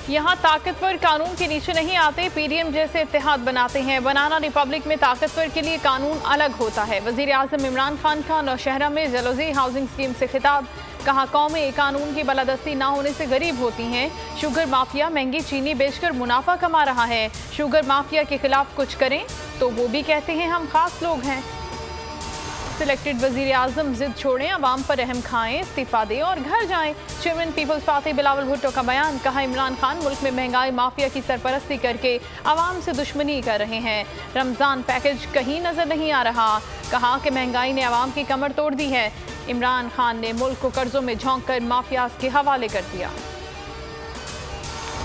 यहाँ ताकतवर कानून के नीचे नहीं आते, पीडीएम जैसे इत्तेहाद बनाते हैं। बनाना रिपब्लिक में ताकतवर के लिए कानून अलग होता है। वजीर आजम इमरान खान का नौशहरा में जलोजी हाउसिंग स्कीम से खिताब, कहा कौमें कानून की बालादस्ती ना होने से गरीब होती हैं। शुगर माफिया महंगी चीनी बेचकर मुनाफा कमा रहा है। शुगर माफिया के खिलाफ कुछ करें तो वो भी कहते हैं हम खास लोग हैं। सिलेक्टेड वजीर आजम जिद छोड़ें, अवाम पर रहम खाएं, इस्तीफा दें और घर जाएं। चेयरमैन पीपल्स पार्टी बिलावल भुट्टो का बयान, कहा इमरान खान मुल्क में महंगाई माफिया की सरपरस्ती करके अवाम से दुश्मनी कर रहे हैं। रमजान पैकेज कहीं नजर नहीं आ रहा, कहा कि महंगाई ने अवाम की कमर तोड़ दी है। इमरान खान ने मुल्क को कर्जों में झोंक कर माफियाज के हवाले कर दिया।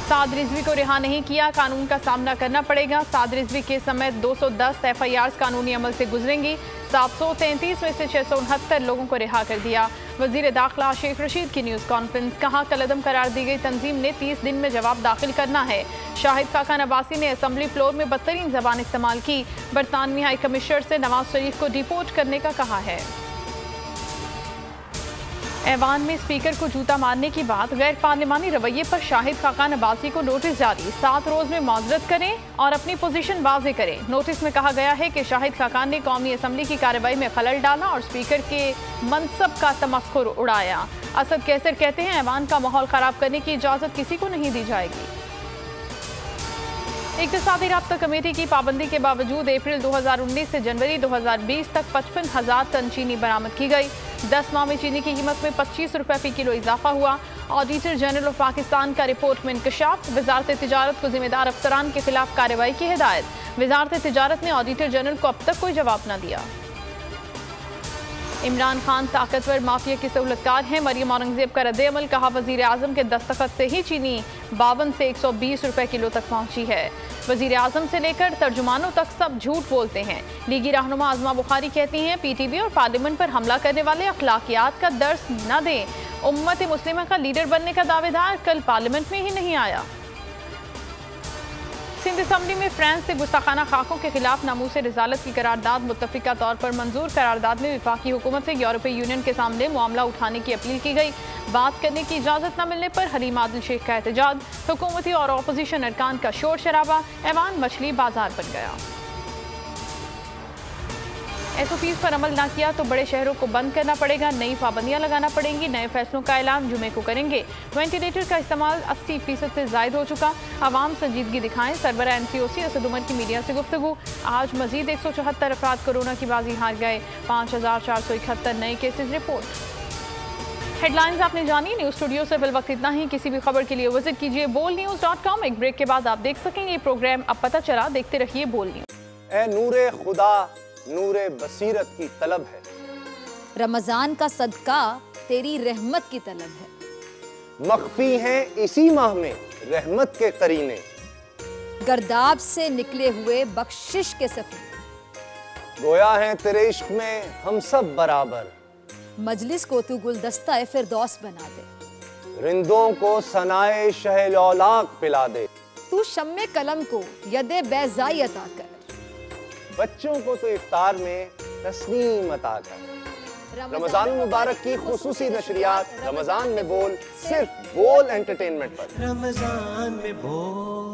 साद रिजवी को रिहा नहीं किया, कानून का सामना करना पड़ेगा। साद रिजवी के समेत 210 एफआईआर कानूनी अमल से गुजरेंगी। 733 में से 669 लोगों को रिहा कर दिया। वजीर दाखिला शेख रशीद की न्यूज़ कॉन्फ्रेंस, कहा कलअदम करार दी गई तंजीम ने 30 दिन में जवाब दाखिल करना है। शाहिद खाकान अब्बासी ने असम्बली फ्लोर में बदतरीन जबान इस्तेमाल की। बरतानवी हाई कमिश्नर से नवाज शरीफ को डिपोर्ट करने का कहा है। ऐवान में स्पीकर को जूता मारने की बात, गैर पार्लिमानी रवैये पर शाहिद खाकान अब्बासी को नोटिस जारी। 7 रोज में माजरत करें और अपनी पोजीशन वाज़ेह करें। नोटिस में कहा गया है कि शाहिद खाकान ने कौमी असम्बली की कार्रवाई में खलल डाला और स्पीकर के मनसब का तमस्खुर उड़ाया। असद कैसर कहते हैं ऐवान का माहौल खराब करने की इजाजत किसी को नहीं दी जाएगी। इक़्तिसादी राब्ता कमेटी की पाबंदी के बावजूद अप्रैल 2019 से जनवरी 2020 तक 55,000 टन चीनी बरामद की गई। 10 माह में चीनी की कीमत में 25 रुपये फी किलो इजाफा हुआ। ऑडिटर जनरल ऑफ पाकिस्तान का रिपोर्ट में इंकशाफ, वजारत तिजारत को जिम्मेदार अफसरान के खिलाफ कार्रवाई की हिदायत। वजारत तिजारत ने ऑडिटर जनरल को अब तक कोई जवाब न दिया। इमरान खान ताकतवर माफिया के सहूलतकार हैं, मरियम औरंगजेब का रद्द-ए-अमल, कहा वजीर आजम के दस्तखत से ही चीनी 52 से 120 रुपये किलो तक पहुंची है। वजीर आजम से लेकर तर्जुमानों तक सब झूठ बोलते हैं। लीगी रहनुमा आजमा बुखारी कहती हैं पीटीवी और पार्लियामेंट पर हमला करने वाले अखलाकियात का दर्स न दें। उम्मत मुस्लिमा का लीडर बनने का दावेदार कल पार्लियामेंट में ही नहीं आया। सिंध असम्बली में फ्रांस से गुस्ताखाना खाकों के खिलाफ नामूस रिजालत की करारदाद मुत्तफिका तौर पर मंजूर। करारदाद में विफाकी हुकूमत से यूरोपीय यूनियन के सामने मामला उठाने की अपील की गई। बात करने की इजाज़त न मिलने पर हलीम आदिल शेख का एहतजाज। हुकूमती और अपोजिशन अरकान का शोर शराबा। ऐवान मछली बाजार बन गया। एसओपीज पर अमल न किया तो बड़े शहरों को बंद करना पड़ेगा, नई पाबंदियां लगाना पड़ेंगी। नए फैसलों का ऐलान जुमे को करेंगे। वेंटिलेटर का इस्तेमाल 80% से जायद हो चुका, आवाम संजीदगी दिखाएं। सरबरा एनसीओसी असद उमर की मीडिया से गुफ्तगू। आज मजीद 174 अफराद कोरोना की बाजी हार गए। 5471 नए केसेज रिपोर्ट। हेडलाइंस आपने जानी। न्यूज स्टूडियो से बिल वक्त इतना ही। किसी भी खबर के लिए विजिट कीजिए bolnews.com। एक ब्रेक के बाद आप देख सकेंगे प्रोग्राम अब पता चला। देखते रहिए बोल न्यूज। ए नूरे खुदा नूरे बसीरत की तलब है, रमजान का सदका तेरी रहमत की तलब है। मख्फी हैं इसी माह में रहमत के करीने, गर्दाब से निकले हुए बख्शिश के सफीने, गोया हैं तेरे इश्क में हम सब बराबर। मजलिस को तू गुलदस्ता फिरदौस बना दे, रिंदों को सनाए शहलौलाक पिला दे, तू शम्मे कलम को यदे बैज़ाई अता कर, बच्चों को तो इफ्तार में तस्नीम अता कर। रमजान मुबारक की खुसूसी नशरियात रमजान में बोल, सिर्फ बोल एंटरटेनमेंट पर। रमजान में बोल।